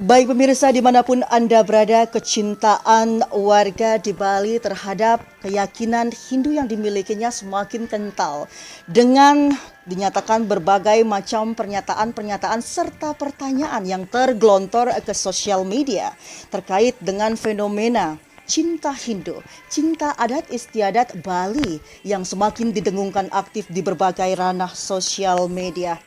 Baik pemirsa dimanapun Anda berada, kecintaan warga di Bali terhadap keyakinan Hindu yang dimilikinya semakin kental. Dengan dinyatakan berbagai macam pernyataan-pernyataan serta pertanyaan yang tergelontor ke sosial media terkait dengan fenomena cinta Hindu, cinta adat istiadat Bali yang semakin didengungkan aktif di berbagai ranah sosial media.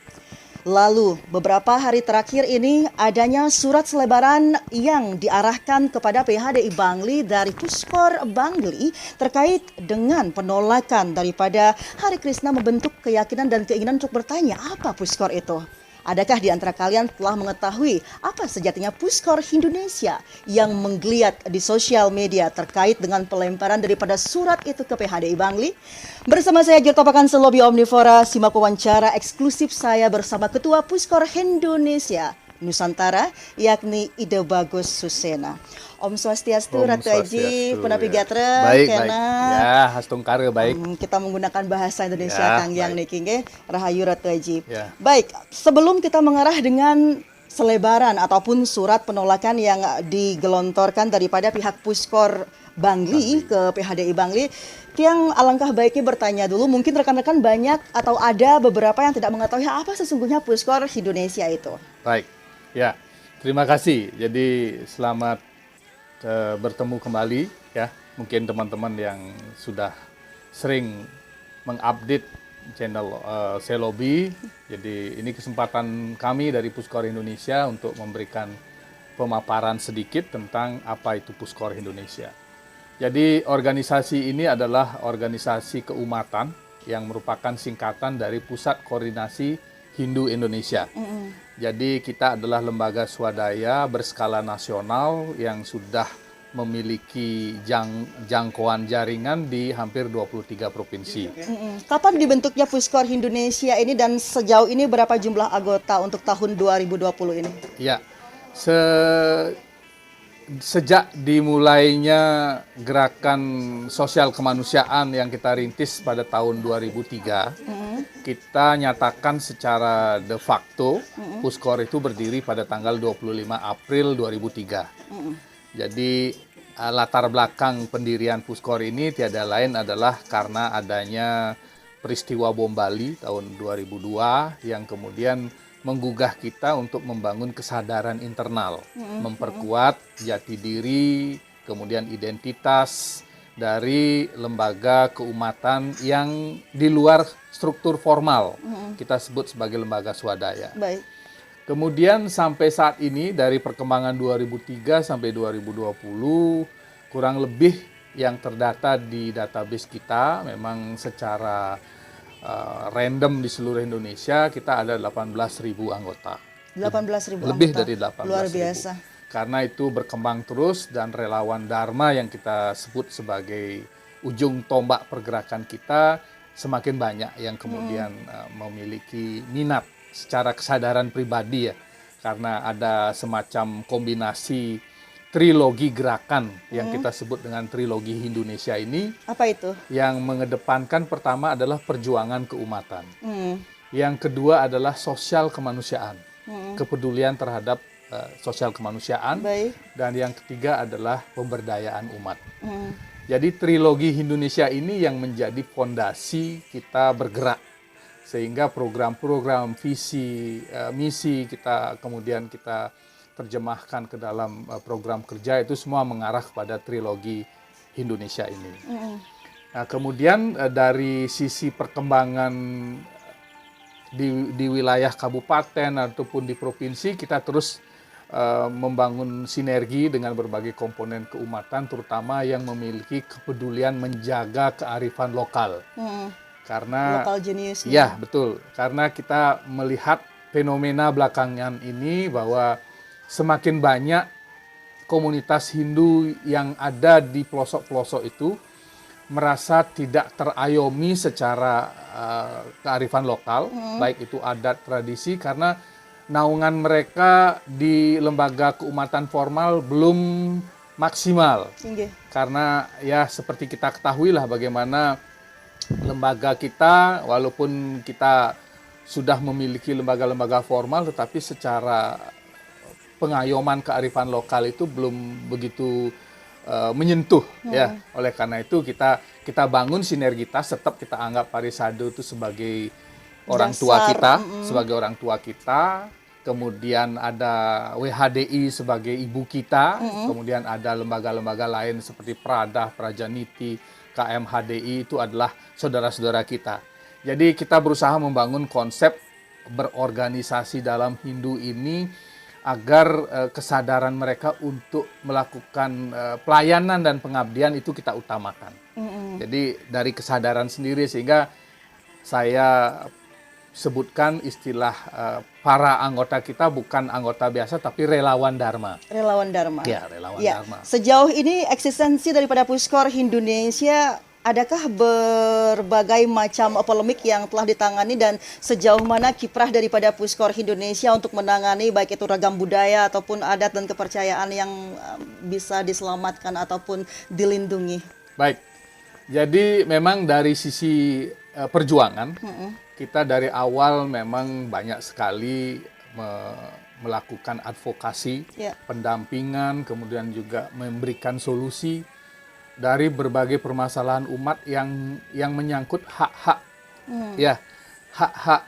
Lalu, beberapa hari terakhir ini adanya surat selebaran yang diarahkan kepada PHDI Bangli dari Puskor Bangli terkait dengan penolakan daripada Hare Krishna membentuk keyakinan dan keinginan untuk bertanya apa Puskor itu. Adakah di antara kalian telah mengetahui apa sejatinya Puskor Indonesia yang menggeliat di sosial media terkait dengan pelemparan daripada surat itu ke PHDI Bangli? Bersama saya Girto Pakansel Lobby Omnivora, simak wawancara eksklusif saya bersama Ketua Puskor Indonesia Nusantara, yakni Ide Bagus Susena. Om Swastiastu, Ratu Aji, Punapi Gatra, baik, Kena. Ya, Hastung Kare, baik. Kita menggunakan bahasa Indonesia Ya, Kang Yang Niki, Rahayu Ratu Aji. Ya. Baik, sebelum kita mengarah dengan selebaran ataupun surat penolakan yang digelontorkan daripada pihak Puskor Bangli ke PHDI Bangli, yang alangkah baiknya bertanya dulu, mungkin rekan-rekan banyak atau ada beberapa yang tidak mengetahui apa sesungguhnya Puskor Indonesia itu. Baik, ya, terima kasih. Jadi selamat bertemu kembali, ya. Mungkin teman-teman yang sudah sering mengupdate channel Selobi. Jadi ini kesempatan kami dari Puskor Indonesia untuk memberikan pemaparan sedikit tentang apa itu Puskor Indonesia. Jadi organisasi ini adalah organisasi keumatan yang merupakan singkatan dari Pusat Koordinasi Hindu Indonesia. Jadi kita adalah lembaga swadaya berskala nasional yang sudah memiliki jangkauan jaringan di hampir 23 provinsi. Kapan dibentuknya Puskor Indonesia ini dan sejauh ini berapa jumlah anggota untuk tahun 2020 ini? Ya, sejak dimulainya gerakan sosial kemanusiaan yang kita rintis pada tahun 2003, kita nyatakan secara de facto Puskor itu berdiri pada tanggal 25 April 2003. Jadi latar belakang pendirian Puskor ini tiada lain adalah karena adanya peristiwa bom Bali tahun 2002 yang kemudian menggugah kita untuk membangun kesadaran internal, memperkuat jati diri, kemudian identitas dari lembaga keumatan yang di luar struktur formal. Kita sebut sebagai lembaga swadaya. Baik. Kemudian sampai saat ini dari perkembangan 2003 sampai 2020 kurang lebih yang terdata di database kita memang secara random di seluruh Indonesia kita ada 18.000 anggota. 18.000 Lebih anggota. dari 18.000. Luar biasa. Karena itu berkembang terus dan relawan Dharma yang kita sebut sebagai ujung tombak pergerakan kita semakin banyak yang kemudian memiliki minat secara kesadaran pribadi ya. Karena ada semacam kombinasi trilogi gerakan yang kita sebut dengan trilogi Indonesia ini. Apa itu? Yang mengedepankan pertama adalah perjuangan keumatan. Yang kedua adalah sosial kemanusiaan. Kepedulian terhadap sosial kemanusiaan. Baik. Dan yang ketiga adalah pemberdayaan umat. Jadi trilogi Indonesia ini yang menjadi fondasi kita bergerak. Sehingga program-program, visi, misi kita kemudian kita terjemahkan ke dalam program kerja itu semua mengarah kepada trilogi Indonesia ini. Nah, kemudian dari sisi perkembangan di wilayah kabupaten ataupun di provinsi kita terus membangun sinergi dengan berbagai komponen keumatan terutama yang memiliki kepedulian menjaga kearifan lokal. Karena lokal genius. Ya, betul. Karena kita melihat fenomena belakangan ini bahwa semakin banyak komunitas Hindu yang ada di pelosok-pelosok itu merasa tidak terayomi secara kearifan lokal, baik itu adat tradisi, karena naungan mereka di lembaga keumatan formal belum maksimal. Karena ya seperti kita ketahui lah bagaimana lembaga kita, walaupun kita sudah memiliki lembaga-lembaga formal, tetapi secara pengayoman kearifan lokal itu belum begitu menyentuh ya. Oleh karena itu kita bangun sinergitas, tetap kita anggap Parisado itu sebagai orang tua kita, sebagai orang tua kita. Kemudian ada WHDI sebagai ibu kita, kemudian ada lembaga-lembaga lain seperti Prada, Prajaniti, KMHDI itu adalah saudara-saudara kita. Jadi kita berusaha membangun konsep berorganisasi dalam Hindu ini agar kesadaran mereka untuk melakukan pelayanan dan pengabdian itu kita utamakan. Jadi dari kesadaran sendiri, sehingga saya sebutkan istilah para anggota kita bukan anggota biasa tapi relawan Dharma. Relawan Dharma. Ya, relawan Dharma. Sejauh ini eksistensi daripada Puskor Indonesia, adakah berbagai macam polemik yang telah ditangani dan sejauh mana kiprah daripada Puskor Indonesia untuk menangani baik itu ragam budaya ataupun adat dan kepercayaan yang bisa diselamatkan ataupun dilindungi? Baik, jadi memang dari sisi perjuangan, kita dari awal memang banyak sekali melakukan advokasi, pendampingan, kemudian juga memberikan solusi dari berbagai permasalahan umat yang menyangkut hak-hak, hak-hak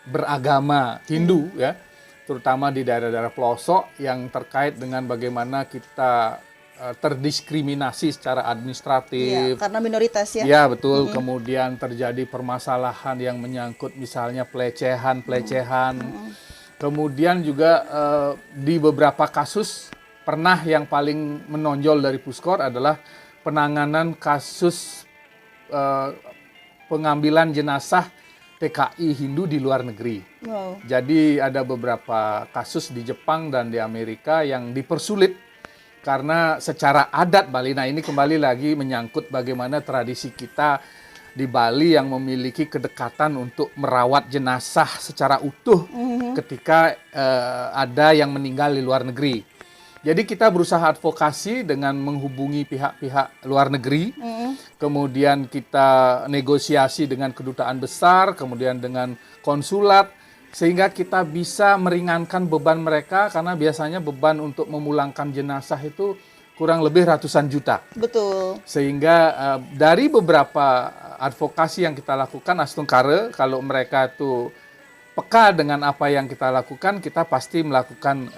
beragama Hindu, ya, terutama di daerah-daerah pelosok yang terkait dengan bagaimana kita terdiskriminasi secara administratif. Ya, karena minoritas ya. Ya, betul. Kemudian terjadi permasalahan yang menyangkut misalnya pelecehan. Kemudian juga di beberapa kasus pernah yang paling menonjol dari Puskor adalah penanganan kasus pengambilan jenazah TKI Hindu di luar negeri. Wow. Jadi ada beberapa kasus di Jepang dan di Amerika yang dipersulit karena secara adat Bali, nah ini kembali lagi menyangkut bagaimana tradisi kita di Bali yang memiliki kedekatan untuk merawat jenazah secara utuh ketika ada yang meninggal di luar negeri. Jadi kita berusaha advokasi dengan menghubungi pihak-pihak luar negeri, kemudian kita negosiasi dengan kedutaan besar, kemudian dengan konsulat, sehingga kita bisa meringankan beban mereka, karena biasanya beban untuk memulangkan jenazah itu kurang lebih ratusan juta. Betul. Sehingga dari beberapa advokasi yang kita lakukan, Astungkare, kalau mereka itu peka dengan apa yang kita lakukan, kita pasti melakukan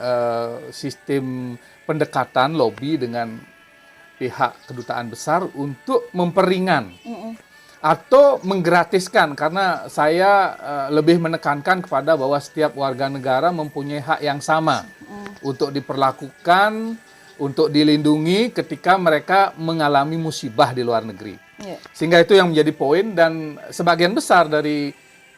sistem pendekatan lobby dengan pihak kedutaan besar untuk memperingan atau menggratiskan, karena saya lebih menekankan kepada bahwa setiap warga negara mempunyai hak yang sama untuk diperlakukan, untuk dilindungi ketika mereka mengalami musibah di luar negeri. Sehingga itu yang menjadi poin, dan sebagian besar dari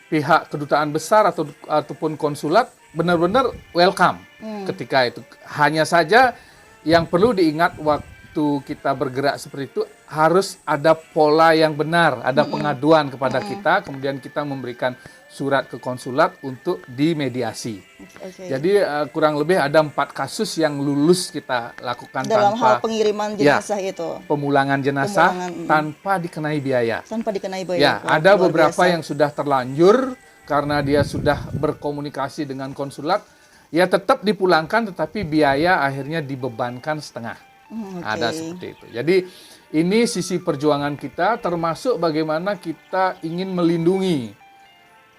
pihak kedutaan besar ataupun konsulat benar-benar welcome ketika itu. Hanya saja yang perlu diingat waktu kita bergerak seperti itu, harus ada pola yang benar, ada pengaduan kepada kita, kemudian kita memberikan surat ke konsulat untuk dimediasi. Jadi kurang lebih ada 4 kasus yang lulus kita lakukan dalam tanpa hal pengiriman jenazah itu. Pemulangan jenazah tanpa dikenai biaya. Tanpa dikenai biaya. Ya, ada beberapa yang sudah terlanjur karena dia sudah berkomunikasi dengan konsulat, ya tetap dipulangkan, tetapi biaya akhirnya dibebankan setengah. Ada seperti itu. Jadi ini sisi perjuangan kita, termasuk bagaimana kita ingin melindungi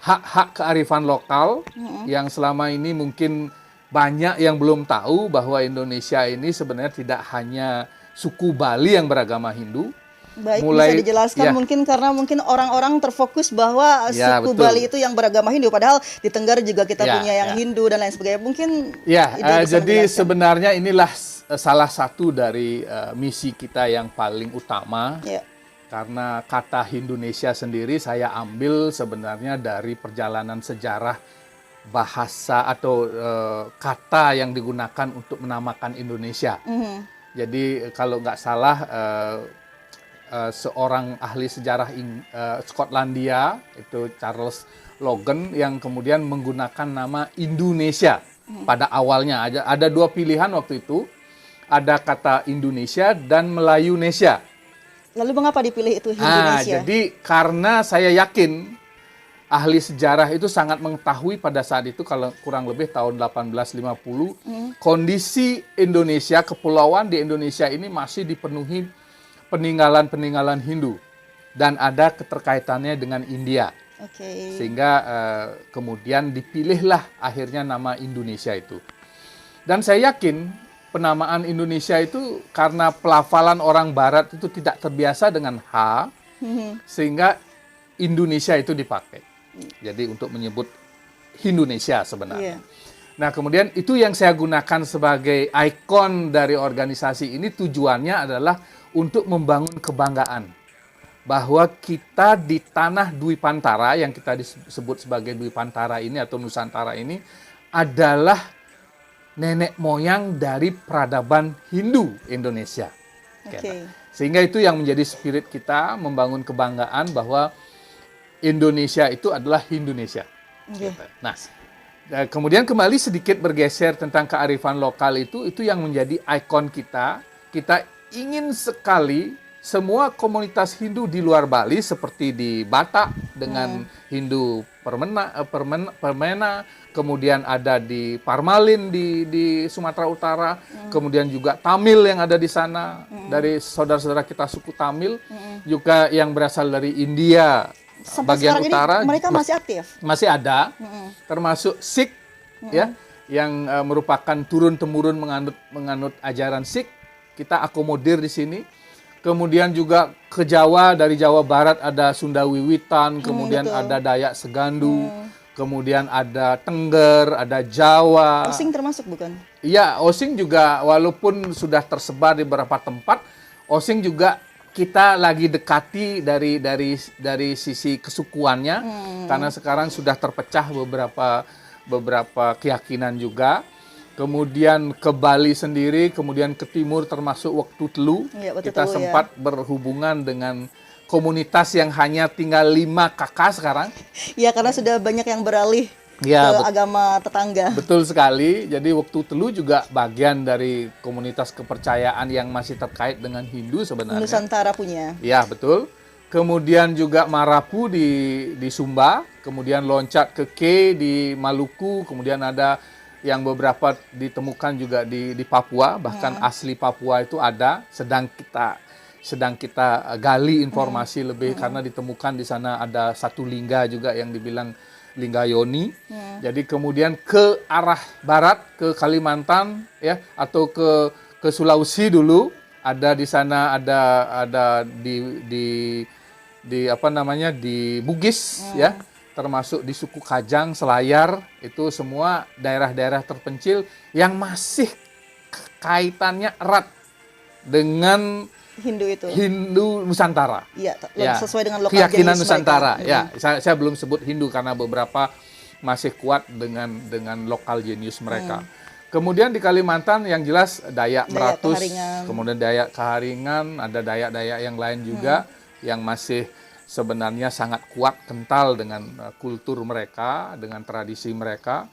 hak-hak kearifan lokal yang selama ini mungkin banyak yang belum tahu bahwa Indonesia ini sebenarnya tidak hanya suku Bali yang beragama Hindu. Baik, bisa dijelaskan mungkin karena mungkin orang-orang terfokus bahwa suku Bali itu yang beragama Hindu, padahal di Tenggara juga kita punya yang Hindu dan lain sebagainya. Mungkin jadi sebenarnya inilah salah satu dari misi kita yang paling utama. Karena kata Indonesia sendiri saya ambil sebenarnya dari perjalanan sejarah bahasa atau kata yang digunakan untuk menamakan Indonesia. Jadi kalau nggak salah seorang ahli sejarah Skotlandia, itu Charles Logan, yang kemudian menggunakan nama Indonesia pada awalnya. Ada 2 pilihan waktu itu, ada kata Indonesia dan Melayunesia. Lalu mengapa dipilih itu Indonesia? Jadi karena saya yakin ahli sejarah itu sangat mengetahui pada saat itu, kalau kurang lebih tahun 1850, kondisi Indonesia, kepulauan di Indonesia ini masih dipenuhi peninggalan-peninggalan Hindu dan ada keterkaitannya dengan India. Sehingga kemudian dipilihlah akhirnya nama Indonesia itu. Dan saya yakin penamaan Indonesia itu karena pelafalan orang Barat itu tidak terbiasa dengan H, sehingga Indonesia itu dipakai. Jadi untuk menyebut Indonesia sebenarnya. Nah, kemudian itu yang saya gunakan sebagai ikon dari organisasi ini, tujuannya adalah untuk membangun kebanggaan bahwa kita di tanah Dwi Pantara yang kita disebut sebagai Dwi Pantara ini atau Nusantara ini adalah nenek moyang dari peradaban Hindu Indonesia. Sehingga itu yang menjadi spirit kita, membangun kebanggaan bahwa Indonesia itu adalah Indonesia. Nah, kemudian kembali sedikit bergeser tentang kearifan lokal itu yang menjadi ikon kita. Kita ingin sekali semua komunitas Hindu di luar Bali seperti di Batak dengan Hindu Permena, kemudian ada di Parmalin di Sumatera Utara, kemudian juga Tamil yang ada di sana, dari saudara-saudara kita suku Tamil, juga yang berasal dari India. Sampai bagian utara ini mereka masih aktif? Masih ada, termasuk Sikh, ya, yang merupakan turun-temurun menganut ajaran Sikh, kita akomodir di sini. Kemudian juga ke Jawa, dari Jawa Barat ada Sunda Wiwitan, kemudian ada Dayak Segandu, kemudian ada Tengger, ada Jawa. Osing termasuk bukan? Iya, Osing juga walaupun sudah tersebar di beberapa tempat, Osing juga kita lagi dekati dari sisi kesukuannya, karena sekarang sudah terpecah beberapa keyakinan juga. Kemudian ke Bali sendiri, kemudian ke timur termasuk Waktu Telu, kita sempat berhubungan dengan komunitas yang hanya tinggal 5 kakak sekarang. Ya, karena sudah banyak yang beralih ke agama tetangga. Betul sekali. Jadi Waktu Telu juga bagian dari komunitas kepercayaan yang masih terkait dengan Hindu sebenarnya. Nusantara punya. Ya, betul. Kemudian juga Marapu di Sumba, kemudian loncat ke K di Maluku, kemudian ada yang beberapa ditemukan juga di Papua, bahkan asli Papua itu ada, sedang kita gali informasi lebih karena ditemukan di sana ada satu lingga juga yang dibilang Lingga Yoni. Jadi kemudian ke arah barat ke Kalimantan ya, atau ke Sulawesi dulu, ada di sana ada di apa namanya di Bugis ya, termasuk di suku Kajang, Selayar, itu semua daerah-daerah terpencil yang masih kaitannya erat dengan Hindu Nusantara. Ya, sesuai dengan lokal keyakinan Nusantara. Ya, saya belum sebut Hindu karena beberapa masih kuat dengan lokal jenius mereka. Kemudian di Kalimantan yang jelas Dayak Meratus, kemudian Dayak Kaharingan, ada Dayak-Dayak yang lain juga yang masih sebenarnya sangat kuat, kental dengan kultur mereka, dengan tradisi mereka.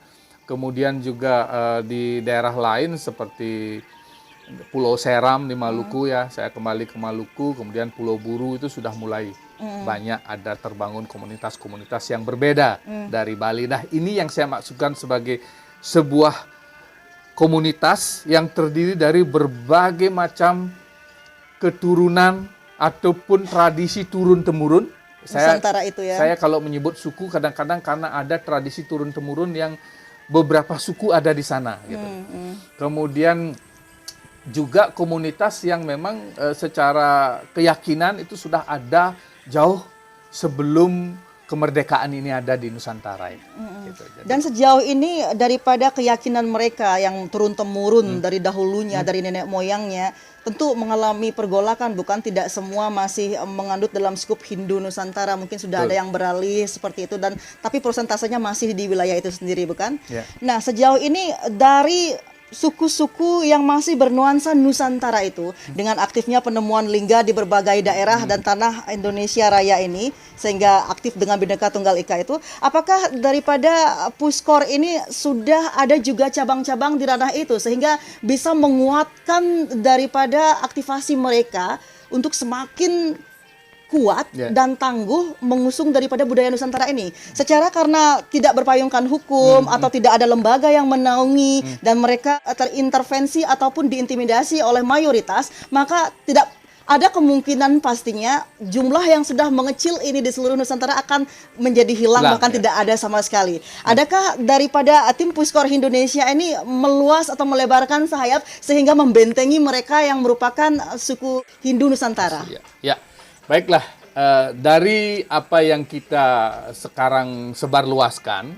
Kemudian juga di daerah lain seperti Pulau Seram di Maluku ya, saya kembali ke Maluku, kemudian Pulau Buru itu sudah mulai banyak ada terbangun komunitas-komunitas yang berbeda dari Bali. Nah, ini yang saya maksudkan sebagai sebuah komunitas yang terdiri dari berbagai macam keturunan ataupun tradisi turun-temurun. Nusantara itu ya. Saya kalau menyebut suku kadang-kadang karena ada tradisi turun-temurun yang beberapa suku ada di sana gitu. Kemudian juga komunitas yang memang secara keyakinan itu sudah ada jauh sebelum kemerdekaan ini ada di Nusantara ya. Gitu. Dan sejauh ini daripada keyakinan mereka yang turun-temurun dari dahulunya, dari nenek moyangnya, tentu mengalami pergolakan, bukan? Tidak semua masih mengandut dalam skup Hindu Nusantara, mungkin sudah ada yang beralih seperti itu, dan tapi persentasenya masih di wilayah itu sendiri, bukan? Nah, sejauh ini dari suku-suku yang masih bernuansa Nusantara itu, dengan aktifnya penemuan lingga di berbagai daerah dan tanah Indonesia Raya ini, sehingga aktif dengan Bhinneka Tunggal Ika itu, apakah daripada Puskor ini sudah ada juga cabang-cabang di ranah itu, sehingga bisa menguatkan daripada aktivasi mereka untuk semakin kuat dan tangguh mengusung daripada budaya Nusantara ini. Secara karena tidak berpayungkan hukum atau tidak ada lembaga yang menaungi dan mereka terintervensi ataupun diintimidasi oleh mayoritas, maka tidak ada kemungkinan pastinya jumlah yang sudah mengecil ini di seluruh Nusantara akan menjadi hilang bahkan tidak ada sama sekali. Adakah daripada tim Puskor Indonesia ini meluas atau melebarkan sayap sehingga membentengi mereka yang merupakan suku Hindu Nusantara? Ya, baiklah. Dari apa yang kita sekarang sebarluaskan,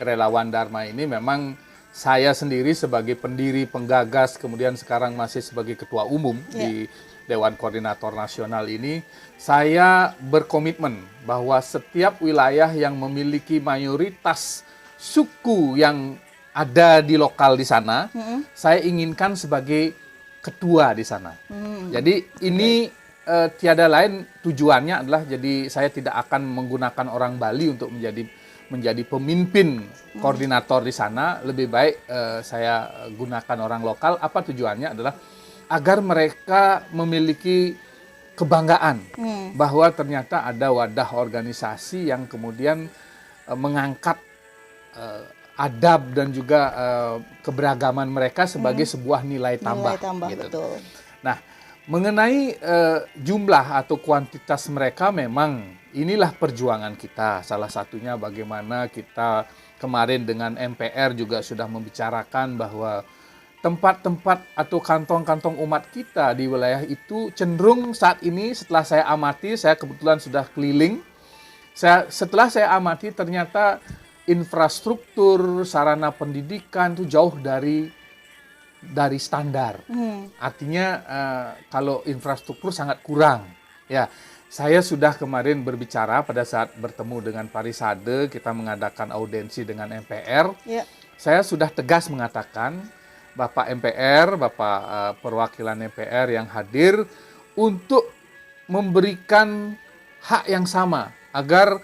relawan Dharma ini memang saya sendiri sebagai pendiri, penggagas, kemudian sekarang masih sebagai ketua umum di Dewan Koordinator Nasional ini, saya berkomitmen bahwa setiap wilayah yang memiliki mayoritas suku yang ada di lokal di sana, saya inginkan sebagai ketua di sana. Jadi ini tiada lain tujuannya adalah jadi saya tidak akan menggunakan orang Bali untuk menjadi pemimpin koordinator di sana. Lebih baik saya gunakan orang lokal. Apa tujuannya adalah agar mereka memiliki kebanggaan bahwa ternyata ada wadah organisasi yang kemudian mengangkat adab dan juga keberagaman mereka sebagai sebuah nilai tambah. Gitu. Betul. Nah, mengenai jumlah atau kuantitas mereka memang inilah perjuangan kita. Salah satunya bagaimana kita kemarin dengan MPR juga sudah membicarakan bahwa tempat-tempat atau kantong-kantong umat kita di wilayah itu cenderung saat ini setelah saya amati, saya kebetulan sudah keliling, setelah saya amati ternyata infrastruktur, sarana pendidikan itu jauh dari standar. Artinya kalau infrastruktur sangat kurang. Ya, saya sudah kemarin berbicara pada saat bertemu dengan Parisade, kita mengadakan audiensi dengan MPR. Saya sudah tegas mengatakan Bapak MPR, Bapak perwakilan MPR yang hadir untuk memberikan hak yang sama agar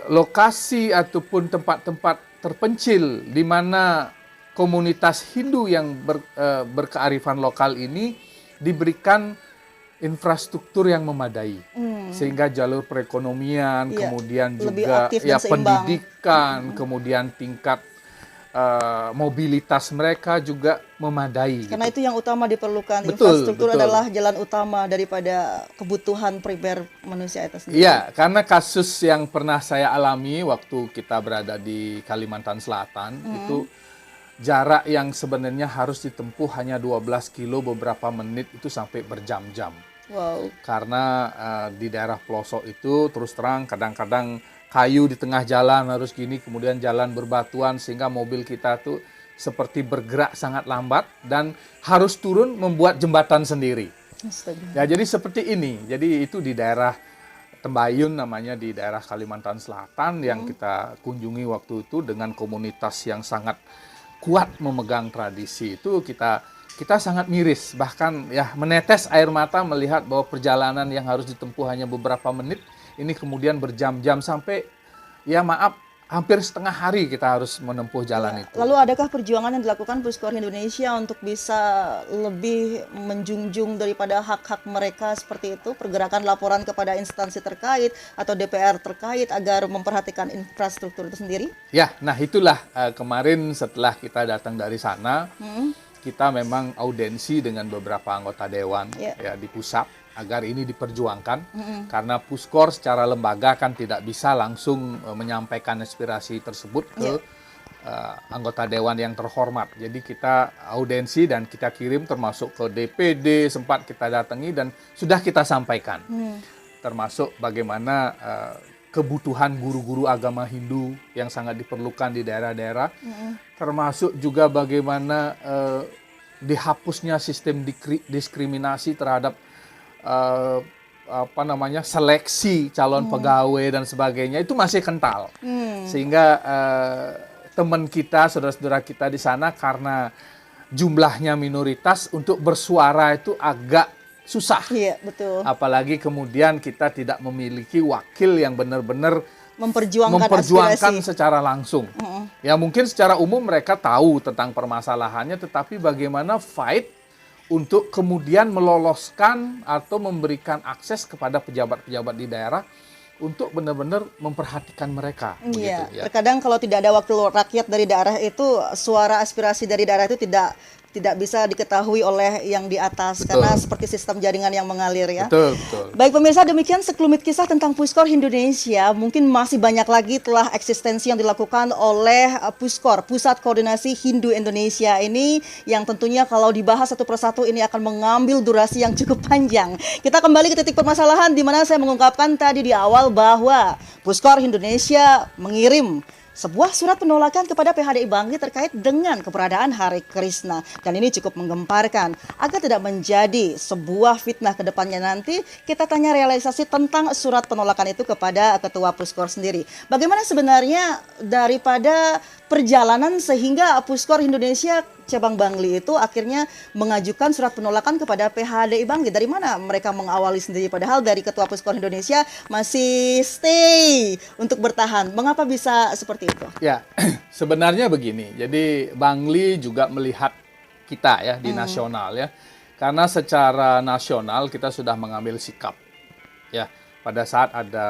lokasi ataupun tempat-tempat terpencil di mana komunitas Hindu yang berkearifan lokal ini diberikan infrastruktur yang memadai sehingga jalur perekonomian, kemudian juga pendidikan, kemudian tingkat mobilitas mereka juga memadai. Karena itu yang utama diperlukan. Betul, infrastruktur adalah jalan utama daripada kebutuhan primer manusia itu sendiri. Iya, karena kasus yang pernah saya alami waktu kita berada di Kalimantan Selatan itu jarak yang sebenarnya harus ditempuh hanya 12 kilo beberapa menit itu sampai berjam-jam. Wow. Karena di daerah pelosok itu terus terang kadang-kadang kayu di tengah jalan harus gini, kemudian jalan berbatuan sehingga mobil kita tuh seperti bergerak sangat lambat dan harus turun membuat jembatan sendiri. Ya, jadi seperti ini. Jadi itu di daerah Tembayun namanya, di daerah Kalimantan Selatan yang kita kunjungi waktu itu dengan komunitas yang sangat kuat memegang tradisi itu kita sangat miris, bahkan ya menetes air mata melihat bahwa perjalanan yang harus ditempuh hanya beberapa menit ini kemudian berjam-jam sampai ya maaf hampir setengah hari kita harus menempuh jalan itu. Lalu adakah perjuangan yang dilakukan Puskor Indonesia untuk bisa lebih menjunjung daripada hak-hak mereka seperti itu, pergerakan laporan kepada instansi terkait atau DPR terkait agar memperhatikan infrastruktur itu sendiri? Ya, nah itulah kemarin setelah kita datang dari sana, kita memang audiensi dengan beberapa anggota dewan ya di pusat agar ini diperjuangkan karena Puskor secara lembaga kan tidak bisa langsung menyampaikan aspirasi tersebut ke anggota dewan yang terhormat. Jadi kita audiensi dan kita kirim termasuk ke DPD, sempat kita datangi dan sudah kita sampaikan. Termasuk bagaimana kebutuhan guru-guru agama Hindu yang sangat diperlukan di daerah-daerah. Termasuk juga bagaimana dihapusnya sistem diskriminasi terhadap seleksi calon pegawai dan sebagainya itu masih kental. Sehingga teman kita, saudara-saudara kita di sana karena jumlahnya minoritas untuk bersuara itu agak susah. Iya, betul. Apalagi kemudian kita tidak memiliki wakil yang benar-benar memperjuangkan secara langsung. Ya mungkin secara umum mereka tahu tentang permasalahannya, tetapi bagaimana fight untuk kemudian meloloskan atau memberikan akses kepada pejabat-pejabat di daerah untuk benar-benar memperhatikan mereka. Iya, Begitu, ya. terkadang kalau tidak ada wakil rakyat dari daerah itu, suara aspirasi dari daerah itu tidak bisa diketahui oleh yang di atas, Betul. karena seperti sistem jaringan yang mengalir ya. Betul, betul. Baik pemirsa, demikian sekelumit kisah tentang Puskor Indonesia. Mungkin masih banyak lagi telah eksistensi yang dilakukan oleh Puskor, Pusat Koordinasi Hindu Indonesia ini, yang tentunya kalau dibahas satu persatu ini akan mengambil durasi yang cukup panjang. Kita kembali ke titik permasalahan di mana saya mengungkapkan tadi di awal bahwa Puskor Indonesia mengirim sebuah surat penolakan kepada PHDI Bangli terkait dengan keberadaan Hare Krishna. Dan ini cukup menggemparkan. Agar tidak menjadi sebuah fitnah ke depannya nanti, kita tanya realisasi tentang surat penolakan itu kepada Ketua Puskor sendiri. Bagaimana sebenarnya daripada perjalanan sehingga Puskor Indonesia cabang Bangli itu akhirnya mengajukan surat penolakan kepada PHDI Bangli? Dari mana mereka mengawali sendiri, padahal dari Ketua Puskor Indonesia masih stay untuk bertahan? Mengapa bisa seperti itu? Ya, sebenarnya begini. Jadi Bangli juga melihat kita ya di nasional ya. Karena secara nasional kita sudah mengambil sikap ya. Pada saat ada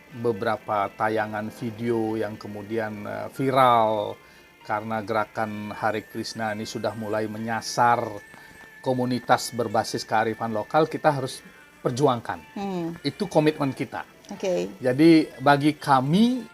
beberapa tayangan video yang kemudian viral karena gerakan Hare Krishna ini sudah mulai menyasar komunitas berbasis kearifan lokal, kita harus perjuangkan. Itu komitmen kita. Oke. Jadi bagi kami